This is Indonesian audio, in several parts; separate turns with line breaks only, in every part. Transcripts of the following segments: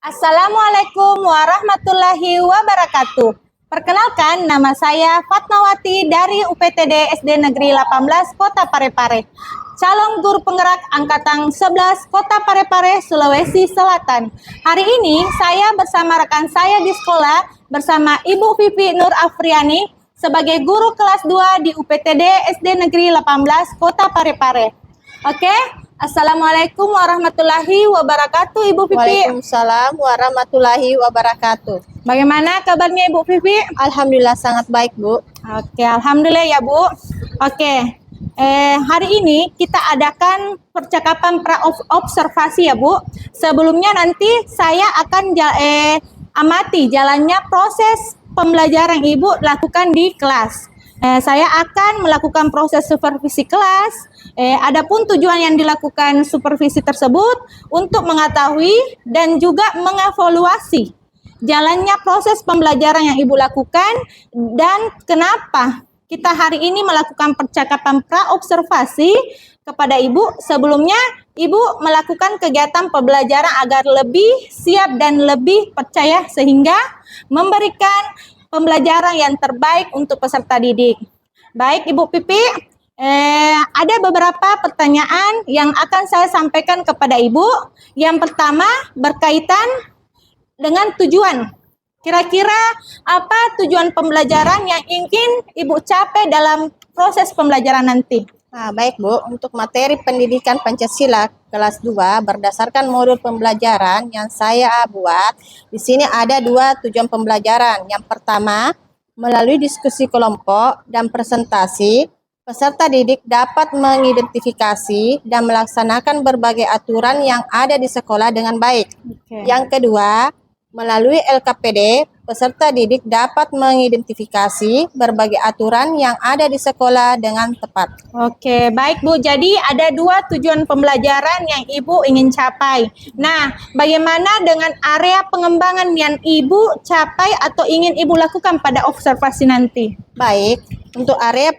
Assalamualaikum warahmatullahi wabarakatuh. Perkenalkan, nama saya Fatmawati dari UPTD SD Negeri 18 Kota Parepare. Calon guru penggerak Angkatan 11 Kota Parepare, Sulawesi Selatan. Hari ini saya bersama rekan saya di sekolah bersama Ibu Vivi Nur Afriani sebagai guru kelas 2 di UPTD SD Negeri 18 Kota Parepare. Oke, Assalamualaikum warahmatullahi wabarakatuh, Ibu Vivi.
Waalaikumsalam warahmatullahi wabarakatuh.
Bagaimana kabarnya Ibu Vivi?
Alhamdulillah sangat baik, Bu.
Oke, alhamdulillah ya Bu. Oke, hari ini kita adakan percakapan pra-observasi ya Bu. Sebelumnya nanti saya akan amati jalannya proses pembelajaran Ibu lakukan di kelas. Saya akan melakukan proses supervisi kelas. Adapun tujuan yang dilakukan supervisi tersebut untuk mengetahui dan juga mengevaluasi jalannya proses pembelajaran yang Ibu lakukan dan kenapa kita hari ini melakukan percakapan pra-observasi kepada Ibu. Sebelumnya Ibu melakukan kegiatan pembelajaran agar lebih siap dan lebih percaya sehingga memberikan pembelajaran yang terbaik untuk peserta didik. Baik Ibu Pipi, ada beberapa pertanyaan yang akan saya sampaikan kepada Ibu. Yang pertama berkaitan dengan tujuan. Kira-kira apa tujuan pembelajaran yang ingin Ibu capai dalam proses pembelajaran nanti?
Nah, baik Bu, untuk materi pendidikan Pancasila kelas 2 berdasarkan modul pembelajaran yang saya buat, di sini ada dua tujuan pembelajaran. Yang pertama, melalui diskusi kelompok dan presentasi, peserta didik dapat mengidentifikasi dan melaksanakan berbagai aturan yang ada di sekolah dengan baik. Yang kedua, melalui LKPD, peserta didik dapat mengidentifikasi berbagai aturan yang ada di sekolah dengan tepat.
Oke, baik Bu. Jadi ada dua tujuan pembelajaran yang Ibu ingin capai. Nah, bagaimana dengan area pengembangan yang Ibu capai atau ingin Ibu lakukan pada observasi nanti?
Baik, untuk area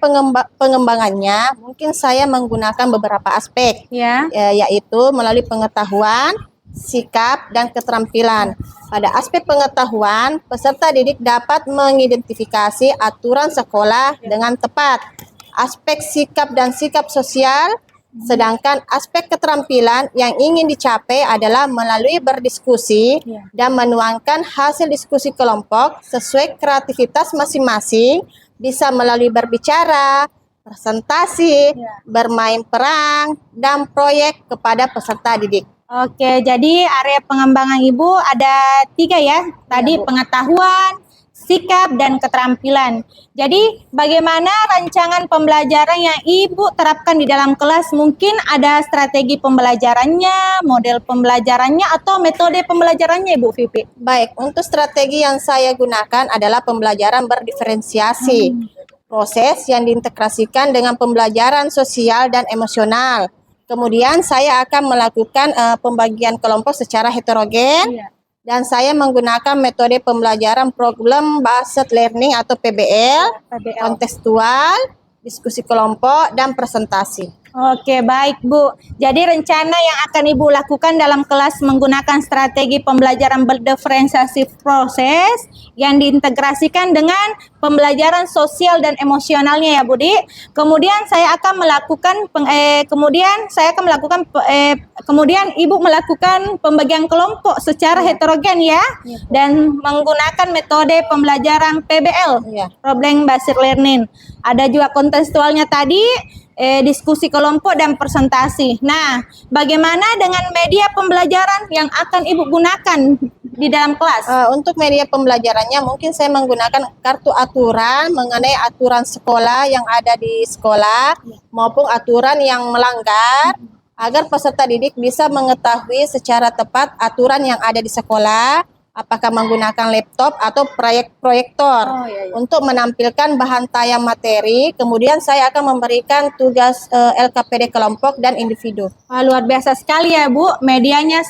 pengembangannya mungkin saya menggunakan beberapa aspek, yaitu melalui pengetahuan, sikap, dan keterampilan. Pada aspek pengetahuan, peserta didik dapat mengidentifikasi aturan sekolah dengan tepat. Aspek sikap dan sikap sosial, sedangkan aspek keterampilan yang ingin dicapai adalah melalui berdiskusi dan menuangkan hasil diskusi kelompok sesuai kreativitas masing-masing, bisa melalui berbicara, presentasi, bermain peran, dan proyek kepada peserta didik.
Oke, jadi area pengembangan Ibu ada 3 ya. Tadi pengetahuan, sikap, dan keterampilan. Jadi bagaimana rancangan pembelajaran yang Ibu terapkan di dalam kelas? Mungkin ada strategi pembelajarannya, model pembelajarannya, atau metode pembelajarannya Ibu Vivi?
Baik, untuk strategi yang saya gunakan adalah pembelajaran berdiferensiasi. Proses yang diintegrasikan dengan pembelajaran sosial dan emosional. Kemudian saya akan melakukan pembagian kelompok secara heterogen dan saya menggunakan metode pembelajaran problem based learning atau PBL, kontekstual, diskusi kelompok, dan presentasi.
Oke, baik Bu. Jadi rencana yang akan Ibu lakukan dalam kelas menggunakan strategi pembelajaran berdiferensiasi proses yang diintegrasikan dengan pembelajaran sosial dan emosionalnya ya Budi. Kemudian saya akan melakukan kemudian Ibu melakukan pembagian kelompok secara heterogen ya, dan menggunakan metode pembelajaran PBL, problem based learning. Ada juga kontekstualnya tadi, diskusi kelompok dan presentasi. Nah, bagaimana dengan media pembelajaran yang akan Ibu gunakan di dalam kelas?
Untuk media pembelajarannya mungkin saya menggunakan kartu aturan mengenai aturan sekolah yang ada di sekolah maupun aturan yang melanggar agar peserta didik bisa mengetahui secara tepat aturan yang ada di sekolah, apakah menggunakan laptop atau proyektor untuk menampilkan bahan tayang materi. Kemudian saya akan memberikan tugas LKPD kelompok dan individu.
Luar biasa sekali ya Bu, medianya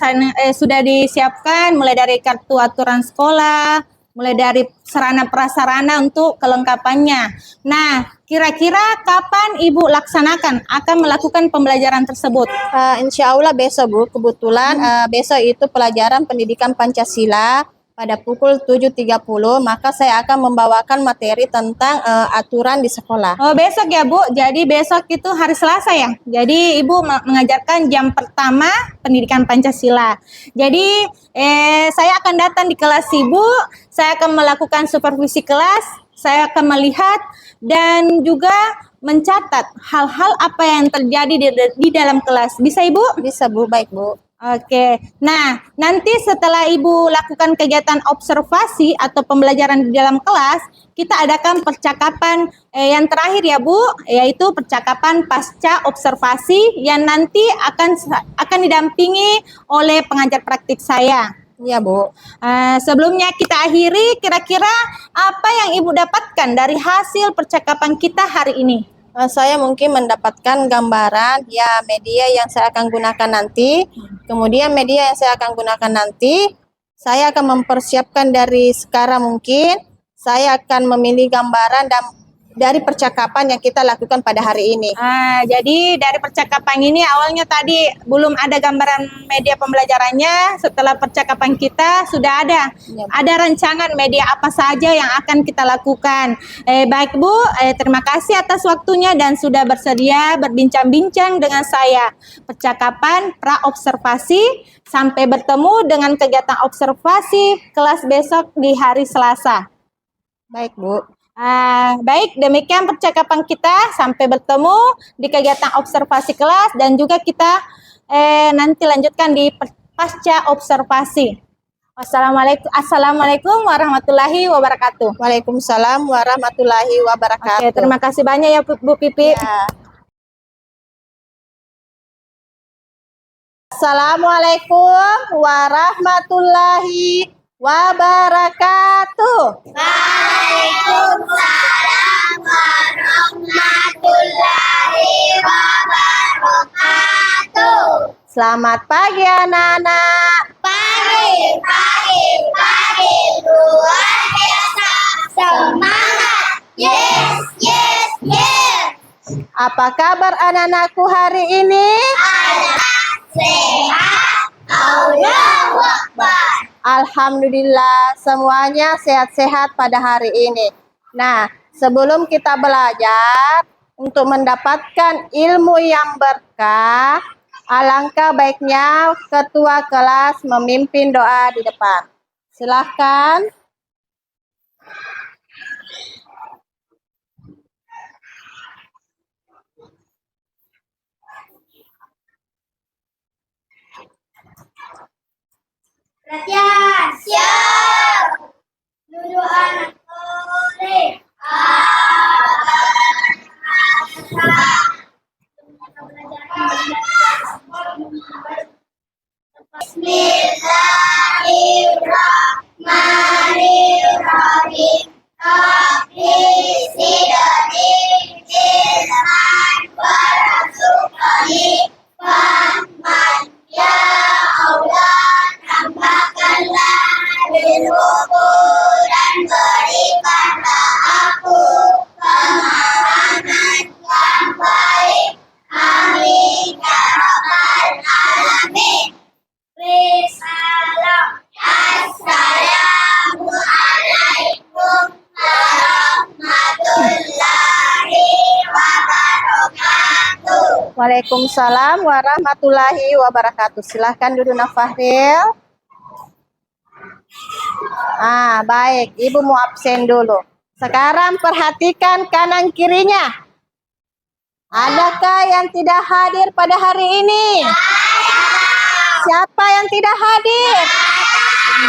sudah disiapkan mulai dari kartu aturan sekolah, mulai dari sarana prasarana untuk kelengkapannya. Nah, Kira-kira kapan Ibu akan melakukan pembelajaran tersebut?
Insya Allah besok Bu, kebetulan besok itu pelajaran pendidikan Pancasila pada pukul 7.30, maka saya akan membawakan materi tentang aturan di sekolah.
Oh, besok ya Bu, jadi besok itu hari Selasa ya? Jadi Ibu mengajarkan jam pertama pendidikan Pancasila. Jadi saya akan datang di kelas Ibu, saya akan melakukan supervisi kelas, saya akan melihat dan juga mencatat hal-hal apa yang terjadi di dalam kelas. Bisa Ibu?
Bisa Bu, baik Bu.
Oke, nah nanti setelah Ibu lakukan kegiatan observasi atau pembelajaran di dalam kelas, kita adakan percakapan yang terakhir ya Bu, yaitu percakapan pasca observasi yang nanti akan didampingi oleh pengajar praktik saya.
Iya Bu.
Sebelumnya kita akhiri, kira-kira apa yang Ibu dapatkan dari hasil percakapan kita hari ini?
Saya mungkin mendapatkan gambaran ya media yang saya akan gunakan nanti. Kemudian media yang saya akan gunakan nanti, saya akan mempersiapkan dari sekarang mungkin. Saya akan memilih gambaran dan dari percakapan yang kita lakukan pada hari ini.
Jadi dari percakapan ini awalnya tadi belum ada gambaran media pembelajarannya, setelah percakapan kita sudah ada.
Ya,
ada rancangan media apa saja yang akan kita lakukan. Baik Bu, terima kasih atas waktunya dan sudah bersedia berbincang-bincang dengan saya. Percakapan pra-observasi, sampai bertemu dengan kegiatan observasi kelas besok di hari Selasa.
Baik Bu.
Baik, demikian percakapan kita. Sampai bertemu di kegiatan observasi kelas dan juga kita nanti lanjutkan di pasca observasi. Assalamualaikum warahmatullahi wabarakatuh.
Waalaikumsalam warahmatullahi wabarakatuh.
Oke, terima kasih banyak ya Bu Pipi.
Ya. Assalamualaikum warahmatullahi wabarakatuh.
Waalaikumsalam warahmatullahi wabarakatuh.
Selamat pagi anak-anak.
Pagi, luar biasa. Semangat. Yes, yes, yes.
Apa kabar anak-anakku hari ini?
Sehat. Allahu Akbar.
Alhamdulillah semuanya sehat-sehat pada hari ini. Nah, sebelum kita belajar untuk mendapatkan ilmu yang berkah, alangkah baiknya ketua kelas memimpin doa di depan. Silahkan.
Perhatian. Siap. Duduk anak soleh. Bismillahirrahmanirrahim. Rabbi zidni ilman warzuqni fahman. Ya Allah, tambahkanlah ilmuku dan berikanlah aku pemahaman yang baik. Amin ya rabbal alamin. Salam. Assalamualaikum warahmatullahi wabarakatuh.
Waalaikumsalam warahmatullahi wabarakatuh. Silahkan duduk Nafahril. Baik, Ibu mau absen dulu. Sekarang perhatikan kanan kirinya. Adakah yang tidak hadir pada hari ini? Siapa yang tidak hadir?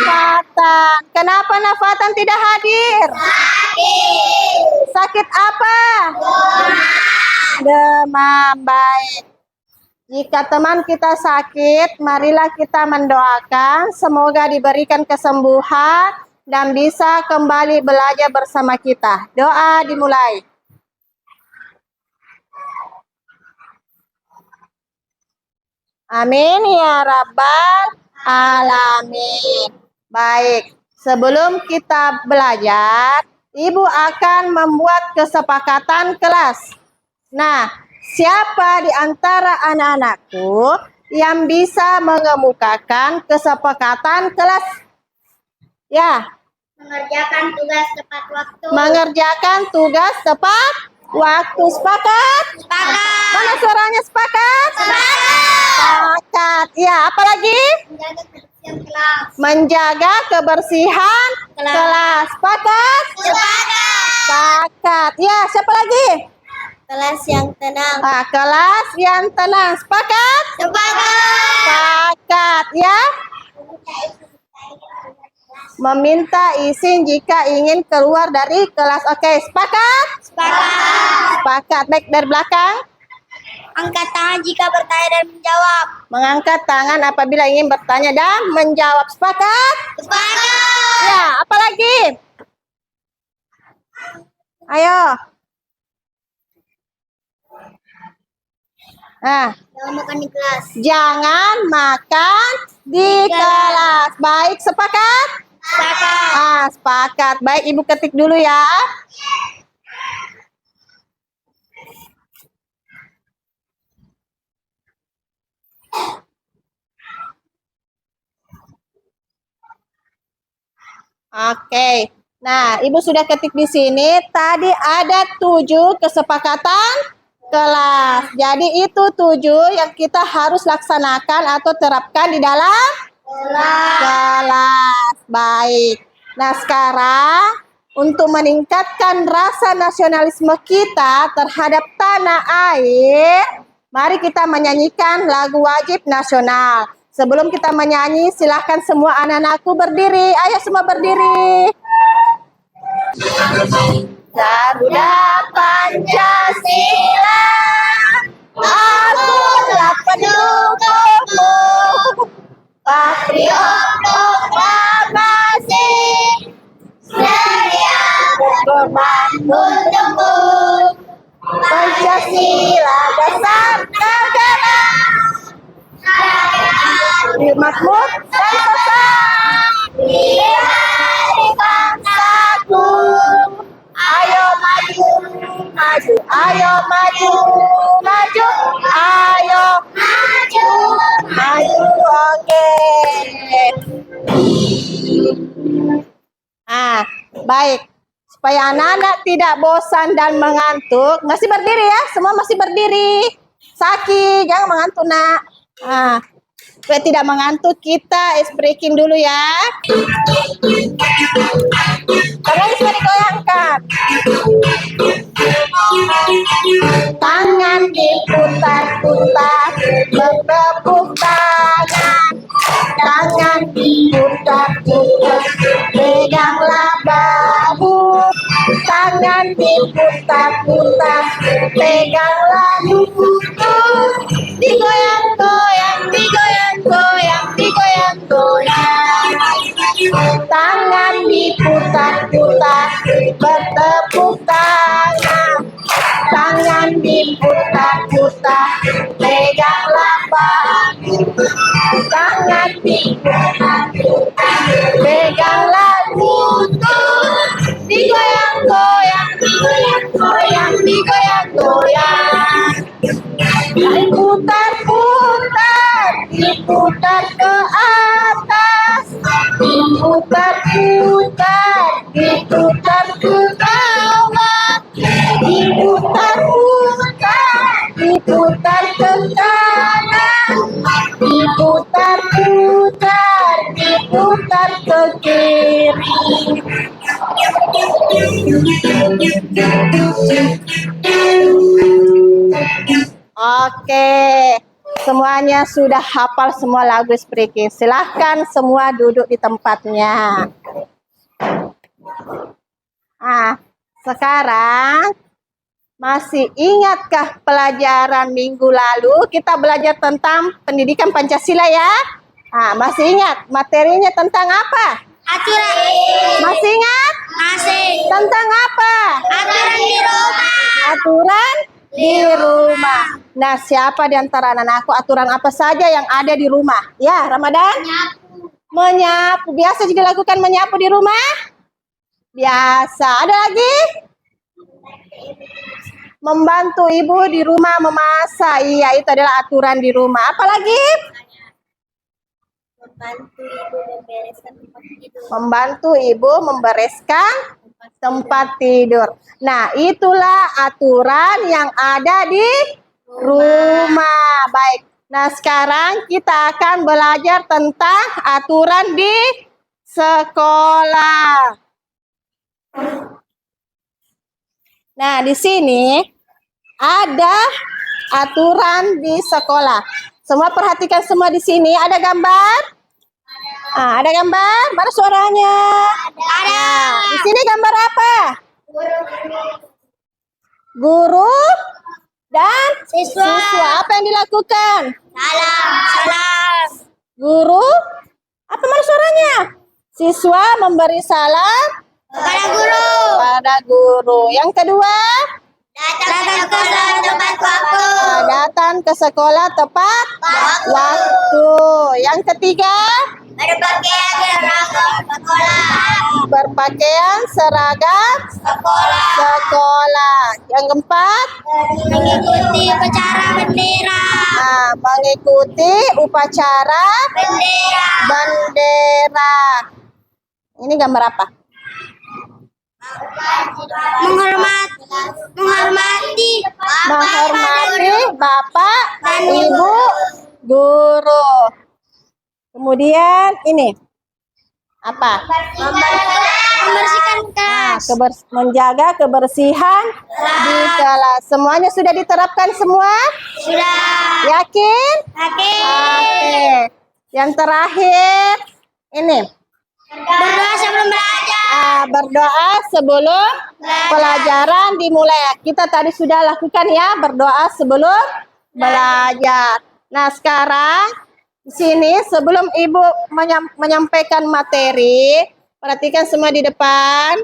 Nafatan. Kenapa Nafatan tidak hadir? Sakit apa? Demam. Baik. Jika teman kita sakit, marilah kita mendoakan semoga diberikan kesembuhan dan bisa kembali belajar bersama kita. Doa dimulai. Amin ya rabbal alamin. Baik, sebelum kita belajar, Ibu akan membuat kesepakatan kelas. Nah, siapa di antara anak-anakku yang bisa mengemukakan kesepakatan kelas? Ya.
Mengerjakan tugas tepat waktu.
Mengerjakan tugas tepat waktu. Sepakat?
Sepakat.
Mana suaranya sepakat? Sepakat. Ya, apalagi?
Menjaga kebersihan kelas.
Menjaga kebersihan kelas. Sepakat?
Sepakat.
Sepakat. Ya, siapa lagi?
Kelas yang tenang.
Kelas yang tenang. Sepakat?
Sepakat.
Sepakat. Ya. Meminta izin jika ingin keluar dari kelas. Oke, sepakat?
Sepakat.
Sepakat. Baik, dari belakang.
Angkat tangan jika bertanya dan menjawab.
Mengangkat tangan apabila ingin bertanya dan menjawab. Sepakat?
Sepakat.
Ya, apalagi? Ayo. Nah,
Jangan makan di kelas.
jangan makan di kelas. Baik, sepakat?
Sepakat.
Sepakat. Baik, Ibu ketik dulu ya. Oke. Nah, Ibu sudah ketik di sini. Tadi ada 7 kesepakatan kelas. Jadi itu 7 yang kita harus laksanakan atau terapkan di dalam kelas. Baik. Nah, sekarang untuk meningkatkan rasa nasionalisme kita terhadap tanah air, mari kita menyanyikan lagu wajib nasional. Sebelum kita menyanyi, silahkan semua anak-anakku berdiri. Ayo semua berdiri. Garuda Pancasila, aku telah pendukungmu. Patriot proklamasi, setia berkorban untukmu. Pancasila dasar negara, makmur dan sesat di hari bangsaku. Ayo maju, maju, ayo maju, maju, ayo maju, maju. Oke. Baik. Supaya anak-anak tidak bosan dan mengantuk, masih berdiri ya, semua masih berdiri. Saki, jangan mengantuk nak. Supaya tidak mengantuk, kita ice breaking dulu ya. Tangan semua digoyangkan. Tangan diputar-putar, bertepuk tangan. Tangan diputar-putar, peganglah bahu. Tangan diputar-putar, peganglah lutut. Digoyang-goyang, digoyang-goyang, digoyang-goyang. Tangan diputar-putar, bertepuk tangan. Tangan diputar-putar, peganglah bahu. Tangan diputar-putar, peganglah lutut. Digoyang-goyang, digoyang-goyang, digoyang-goyang. Diputar-putar, diputar ke atas. Diputar-putar, diputar ke bawah. Diputar-putar, diputar ke kanan. Diputar-putar, diputar ke kiri. Oke, semuanya sudah hafal semua lagu speaking. Silahkan semua duduk di tempatnya. Sekarang masih ingatkah pelajaran minggu lalu kita belajar tentang pendidikan Pancasila ya? Masih ingat materinya tentang apa?
Aturan.
Masih ingat?
Masih.
Tentang apa?
Aturan di rumah.
Aturan di rumah. Nah, siapa di antara anak-anakku aturan apa saja yang ada di rumah? Ya, Ramadan?
Menyapu.
Menyapu. Biasa juga lakukan menyapu di rumah? biasa. Ada lagi? Membantu ibu di rumah memasak. Iya, itu adalah aturan di rumah. Apa lagi? Membantu ibu membereskan tempat tidur. Nah, itulah aturan yang ada di rumah. Baik. Nah, sekarang kita akan belajar tentang aturan di sekolah. Nah, di sini ada aturan di sekolah. Semua perhatikan semua di sini. Ada gambar? Ada gambar? Mana suaranya? Ada. Di sini gambar apa? Guru dan siswa. Apa yang dilakukan?
Salam.
Guru. Apa mana suaranya? Siswa memberi salam
Kepada guru.
Yang kedua?
Datang ke sekolah tepat waktu.
Datang ke sekolah tepat waktu. Yang ketiga?
Berpakaian seragam sekolah.
Berpakaian seragam sekolah. Yang keempat?
Mengikuti upacara bendera.
Mengikuti upacara bendera. Ini gambar apa?
Menghormati
bapak, ibu, guru. Kemudian ini apa?
Membersihkan kelas.
Menjaga kebersihan di kelas. Semuanya sudah diterapkan semua?
Sudah.
Yakin?
Oke.
Yang terakhir ini.
Berdoa sebelum belajar.
Berdoa sebelum pelajaran dimulai. Kita tadi sudah lakukan ya, berdoa sebelum belajar. Nah, sekarang di sini sebelum ibu menyampaikan materi, perhatikan semua di depan.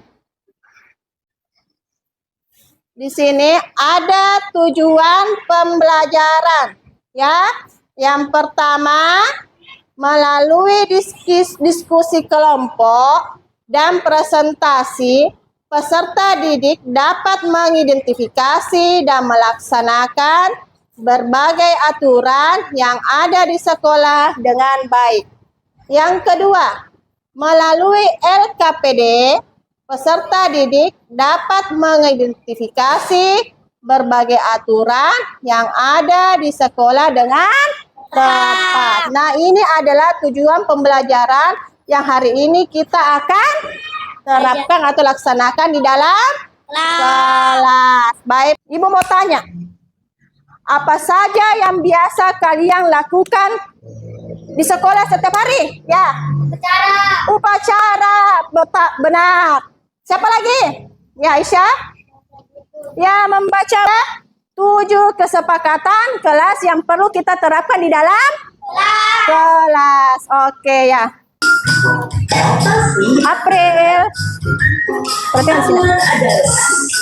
Di sini ada tujuan pembelajaran, ya. Yang pertama, melalui diskusi kelompok dan presentasi, peserta didik dapat mengidentifikasi dan melaksanakan berbagai aturan yang ada di sekolah dengan baik. Yang kedua, melalui LKPD, peserta didik dapat mengidentifikasi berbagai aturan yang ada di sekolah dengan tepat. Nah, ini adalah tujuan pembelajaran yang hari ini kita akan terapkan atau laksanakan di dalam kelas. Baik, Ibu mau tanya. Apa saja yang biasa kalian lakukan di sekolah setiap hari? Ya. Upacara. Benar. Siapa lagi? Ya, Aisyah. Ya, membaca 7 kesepakatan kelas yang perlu kita terapkan di dalam kelas. Oke ya. April. Perhatikan sini.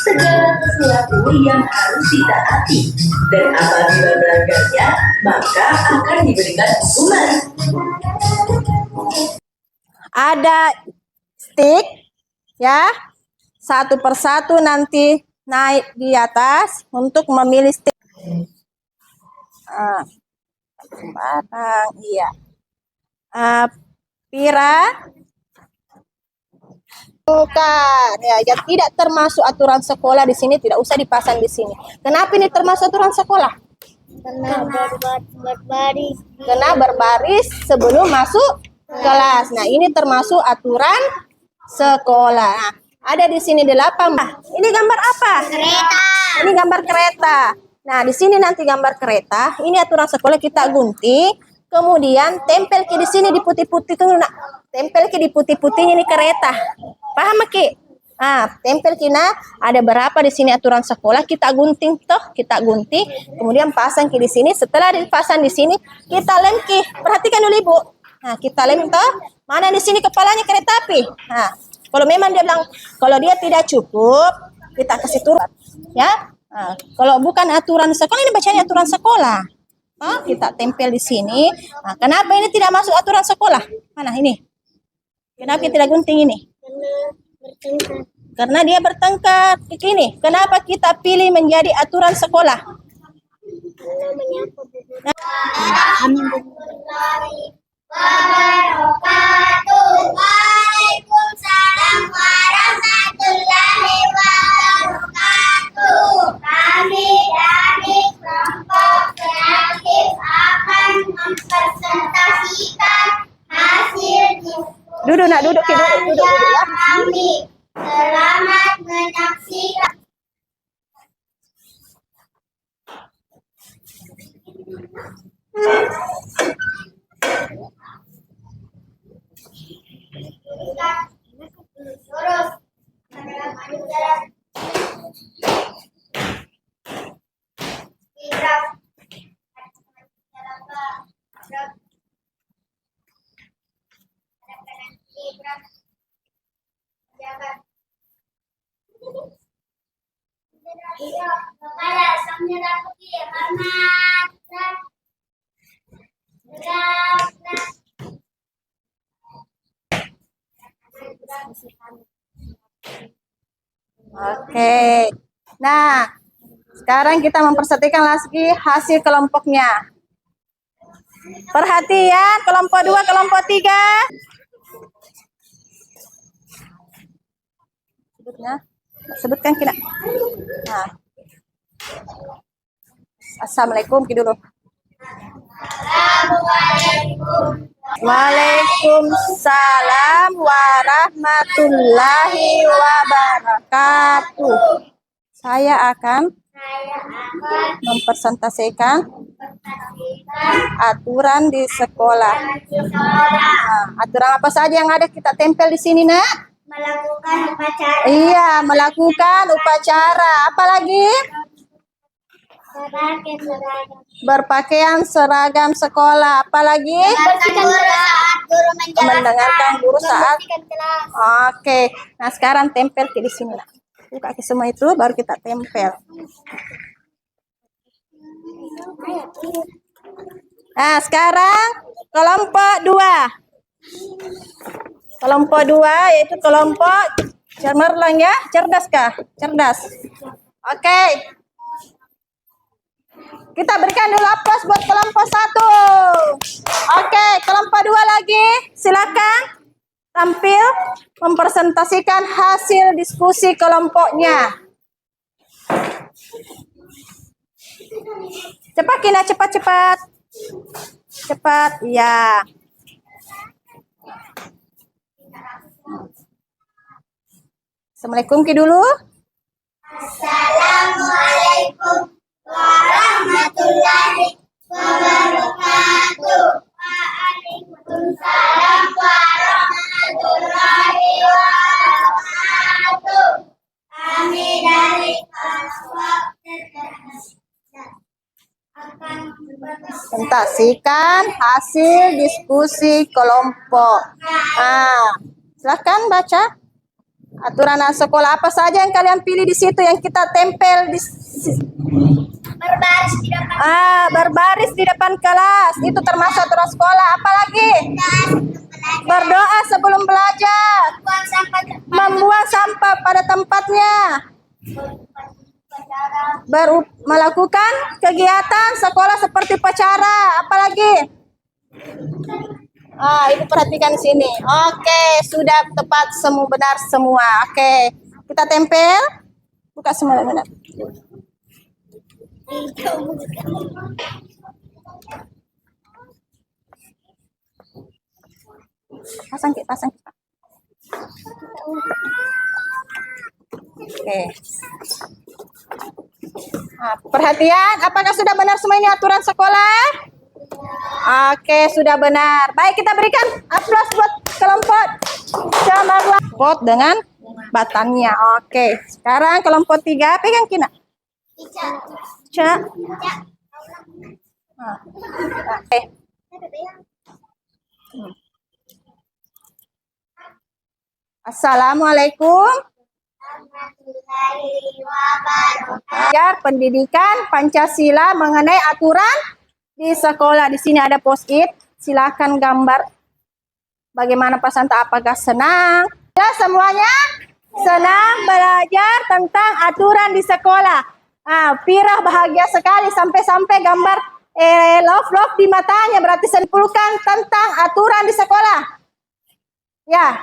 Segala sesuatu yang harus ditaati, dan apabila melanggarnya maka akan diberikan hukuman.
Ada stick ya, satu persatu nanti naik di atas untuk memilih stick. Sembarang, iya. Pira. Bukan ya, yang tidak termasuk aturan sekolah di sini tidak usah dipasang di sini. Kenapa ini termasuk aturan sekolah? Karena berbaris sebelum masuk kelas. Nah, ini termasuk aturan sekolah. Nah, ada di sini 8. Ini gambar apa?
Kereta.
Ini gambar kereta. Nah, di sini nanti gambar kereta. Ini aturan sekolah kita gunting. Kemudian tempel ke di sini di putih-putih tuh, nak. Tempel ke di putih-putihnya ini kereta. Paham, Ki? Tempel kina ada berapa di sini aturan sekolah kita gunting toh, kita gunting, kemudian pasang ke di sini. Setelah dipasang di sini, kita lem Ki. Perhatikan dulu Ibu. Nah, kita lem toh. Mana di sini kepalanya kereta api. Nah, kalau memang dia bilang kalau dia tidak cukup, kita kasih turun, ya. Nah, kalau bukan aturan sekolah, ini bacanya aturan sekolah. Kita tempel di sini. Nah, kenapa ini tidak masuk aturan sekolah? Mana ini? Kenapa tidak gunting ini? Karena dia bertengkar. Ini, kenapa kita pilih menjadi aturan sekolah?
Waalaikumsalam warahmatullahi wabarakatuh. Kami dari kelompok kreatif akan mempresentasikan hasil diskusi
Duduk nak, duduk ya.
kami. Selamat menyaksikan. Lurus. Maju jalan. Gerak. Jalan ke. Gerak. Kanan kiri gerak. Jalan. Iya, kepada sang merah putih, hormat. Gerak.
Oke. Nah, sekarang kita mempersatukan lagi hasil kelompoknya. Perhatian, kelompok 2, kelompok 3. Sebutkan kita. Nah. Assalamualaikum dulu. Waalaikumsalam warahmatullahi wabarakatuh. Saya akan mempresentasikan aturan di sekolah. Nah, aturan apa saja yang ada kita tempel di sini, Nak?
Melakukan upacara.
Iya, melakukan upacara. Apalagi? Berpakaian seragam sekolah. Apalagi? Mendengarkan guru saat. Oke. Nah, sekarang tempel di sini. Buka ke semua itu, baru kita tempel. Nah, sekarang kelompok 2. Kelompok 2 yaitu kelompok cemerlang ya. Cerdas kah? Cerdas. Oke. Kita berikan dulu aplaus buat kelompok 1. Oke, kelompok 2 lagi. Silakan tampil mempresentasikan hasil diskusi kelompoknya. Cepat Kina, cepat. Cepat, ya. Assalamualaikum Ki dulu.
Assalamualaikum warahmatullahi wabarakatuh. Waalaikumsalam warahmatullahi wabarakatuh. Kami dari kelompok akan
Presentasikan hasil diskusi kelompok. Nah, silakan baca. Aturan sekolah apa saja yang kalian pilih di situ yang kita tempel di
berbaris di depan
berbaris di depan kelas. Itu termasuk aturan sekolah. Apalagi? Berdoa sebelum belajar. Membuang sampah pada tempatnya. Melakukan kegiatan sekolah seperti upacara. Apalagi? Ibu perhatikan sini. Oke, sudah tepat semua, benar semua. Oke, kita tempel. Buka semua benar. Pasang. Oke. Nah, perhatian, apakah sudah benar semua ini aturan sekolah? Oke, sudah benar. Baik, kita berikan aplaus buat kelompok cemerlang. Pot dengan batangnya. Oke, sekarang kelompok 3, pegang Kina. Ca. Oke. Assalamualaikum. Ajar pendidikan Pancasila mengenai aturan di sekolah. Di sini ada post-it. Silakan gambar bagaimana pesan, apakah senang? Ya semuanya? senang belajar tentang aturan di sekolah. Pira bahagia sekali sampai-sampai gambar love di matanya, berarti simpulkan tentang aturan di sekolah. Ya.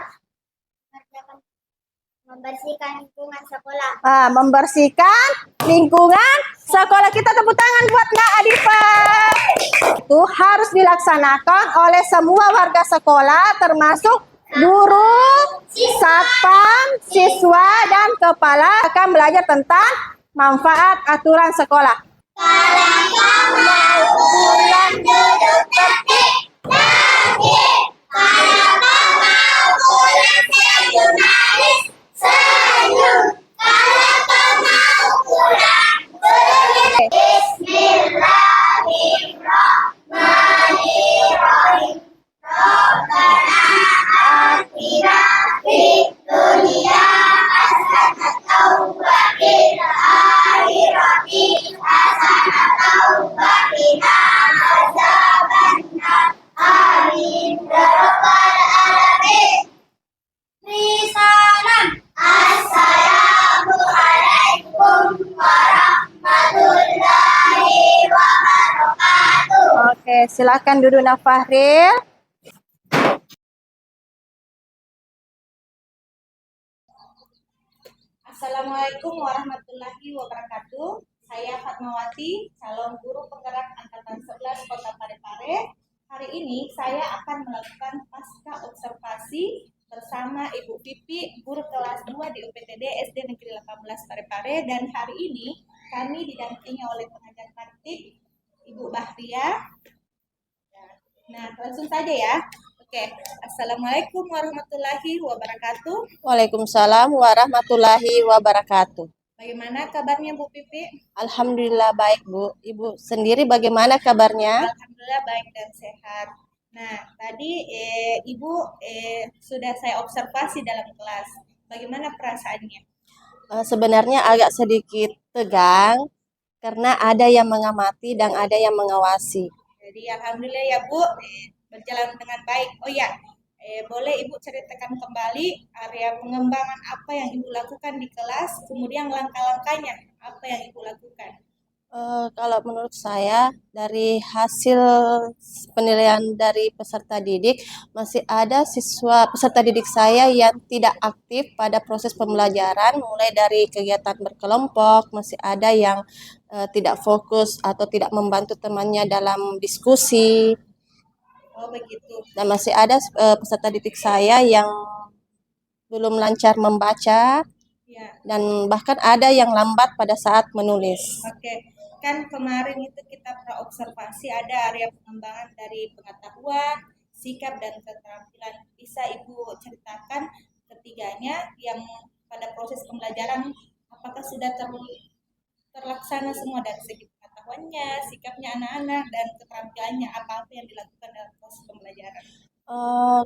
Membersihkan lingkungan sekolah.
Membersihkan lingkungan sekolah. Kita tepuk tangan buat Nak Adifa. Itu harus dilaksanakan oleh semua warga sekolah, termasuk guru, satpam, siswa, dan kepala akan belajar tentang manfaat aturan sekolah.
Kalau kau mau pulang duduk tertib, tertib. Kalau kau mau pulang senyum manis, senyum. Kalau kau mau pulang duduk. Bismillahirrahmanirrahim. Rabbana atina fid dunya hasanatan wa fil akhirati hasanatan wa qina azabannar. Amin ya rabbal alamin. Risalam. Assalamualaikum warahmatullahi wabarakatuh.
Oke, silakan duduk Nak Fahril.
Assalamualaikum warahmatullahi wabarakatuh. Saya Fatmawati, calon guru penggerak angkatan 11 Kota Parepare. Hari ini saya akan melakukan pasca observasi bersama Ibu Pipi, guru kelas 2 di UPTD SD Negeri 18 Parepare, dan hari ini kami didampingi oleh pengajar praktik Ibu Bahria. Nah, langsung saja ya. Oke, Assalamualaikum warahmatullahi wabarakatuh.
Waalaikumsalam warahmatullahi wabarakatuh.
Bagaimana kabarnya Bu Pipi?
Alhamdulillah baik, Bu. Ibu sendiri bagaimana kabarnya?
Alhamdulillah baik dan sehat. Nah, tadi Ibu sudah saya observasi dalam kelas. Bagaimana perasaannya?
Sebenarnya agak sedikit tegang karena ada yang mengamati dan ada yang mengawasi.
Jadi alhamdulillah ya Bu, berjalan dengan baik. Oh ya, boleh Ibu ceritakan kembali area pengembangan apa yang Ibu lakukan di kelas, kemudian langkah-langkahnya apa yang Ibu lakukan?
Kalau menurut saya dari hasil penilaian dari peserta didik, masih ada peserta didik saya yang tidak aktif pada proses pembelajaran, mulai dari kegiatan berkelompok, masih ada yang tidak fokus atau tidak membantu temannya dalam diskusi.
Oh begitu.
Dan masih ada peserta didik saya yang belum lancar membaca,
Ya.
dan bahkan ada yang lambat pada saat menulis.
Oke, kan kemarin itu kita observasi ada area pengembangan dari pengetahuan, sikap, dan keterampilan. Bisa Ibu ceritakan ketiganya yang pada proses pembelajaran apakah sudah terlaksana semua dari segi pengetahuannya, sikapnya anak-anak, dan keterampilannya apa-apa yang dilakukan dalam proses pembelajaran?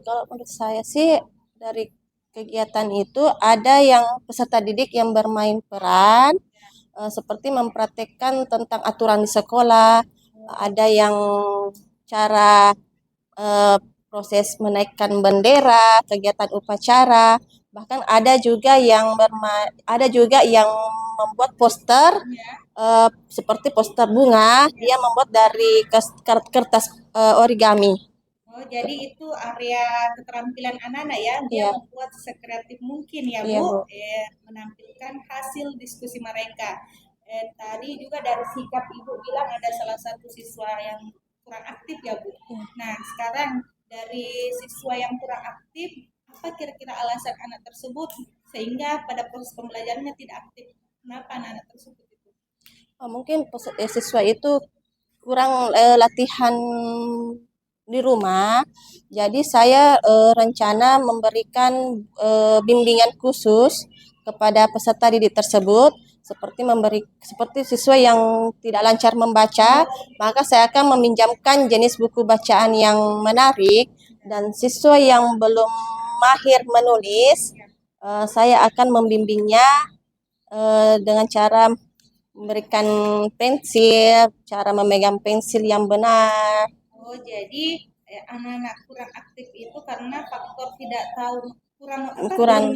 Kalau menurut saya sih dari kegiatan itu ada yang peserta didik yang bermain peran, seperti mempraktekkan tentang aturan di sekolah, ada yang cara proses menaikkan bendera, kegiatan upacara, bahkan ada juga yang membuat poster seperti poster bunga, dia membuat dari kertas origami.
Oh, jadi itu area keterampilan anak-anak ya, dia membuat sekreatif mungkin ya Bu, menampilkan hasil diskusi mereka. Tadi juga dari sikap Ibu bilang ada salah satu siswa yang kurang aktif ya Bu. Nah, sekarang dari siswa yang kurang aktif, apa kira-kira alasan anak tersebut sehingga pada proses pembelajarannya tidak aktif? Kenapa anak-anak tersebut itu?
Mungkin siswa itu kurang latihan di rumah, jadi saya rencana memberikan bimbingan khusus kepada peserta didik tersebut, seperti siswa yang tidak lancar membaca, maka saya akan meminjamkan jenis buku bacaan yang menarik, dan siswa yang belum mahir menulis, saya akan membimbingnya dengan cara memberikan pensil, cara memegang pensil yang benar.
Oh, jadi anak-anak kurang aktif itu karena faktor tidak tahu
kurang.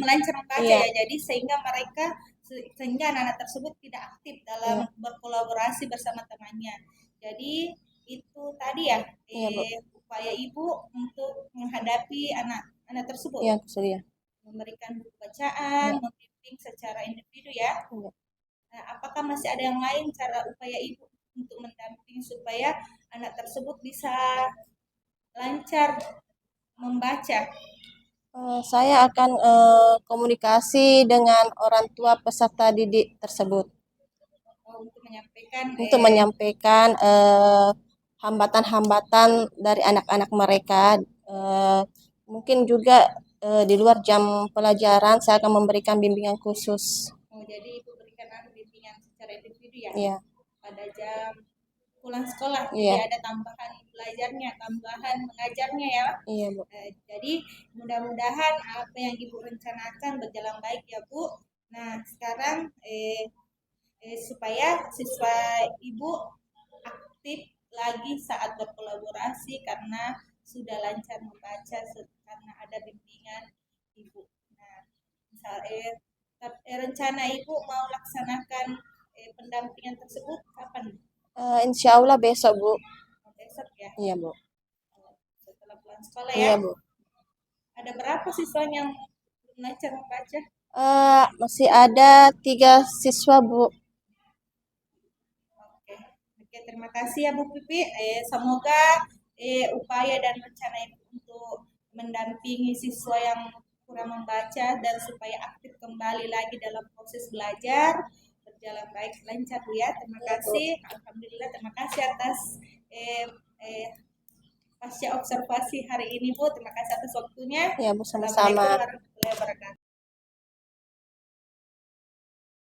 belum lancar membaca
Iya.
ya. Jadi sehingga anak-anak tersebut tidak aktif dalam berkolaborasi bersama temannya. Jadi itu tadi ya
Iya, Bu.
upaya ibu untuk menghadapi anak tersebut,
Iya, Surya.
memberikan buku bacaan,
Iya.
membimbing secara individu ya.
Iya.
Nah, apakah masih ada yang lain cara upaya ibu untuk mendampingi supaya anak tersebut bisa lancar membaca?
Saya akan komunikasi dengan orang tua peserta didik tersebut
Untuk menyampaikan
untuk menyampaikan hambatan-hambatan dari anak-anak mereka. Mungkin juga di luar jam pelajaran saya akan memberikan bimbingan khusus.
jadi ibu berikan bimbingan secara individu ya.
Iya.
Pada jam pulang sekolah,
Iya.
jadi ada tambahan belajarnya, tambahan mengajarnya ya.
Iya, Bu.
Jadi mudah-mudahan apa yang ibu rencanakan berjalan baik ya Bu. Nah sekarang supaya siswa ibu aktif lagi saat berkolaborasi karena sudah lancar membaca karena ada bimbingan ibu. Nah, rencana ibu mau laksanakan pendampingan tersebut kapan?
Insya Allah besok, Bu.
Besok ya.
Iya, Bu.
Setelah pulang sekolah ya.
Iya, Bu.
Ada berapa siswa yang belum lancar membaca?
Masih ada 3 siswa, Bu.
Oke, terima kasih ya Bu Pipi. Semoga upaya dan rencana ibu untuk mendampingi siswa yang kurang membaca dan supaya aktif kembali lagi dalam proses belajar berjalan baik lancar Bu ya. Terima kasih. Alhamdulillah, terima kasih atas pasca observasi hari ini Bu. Terima kasih atas waktunya.
Ya, Bu, sama-sama.
Assalamualaikum warahmatullahi wabarakatuh.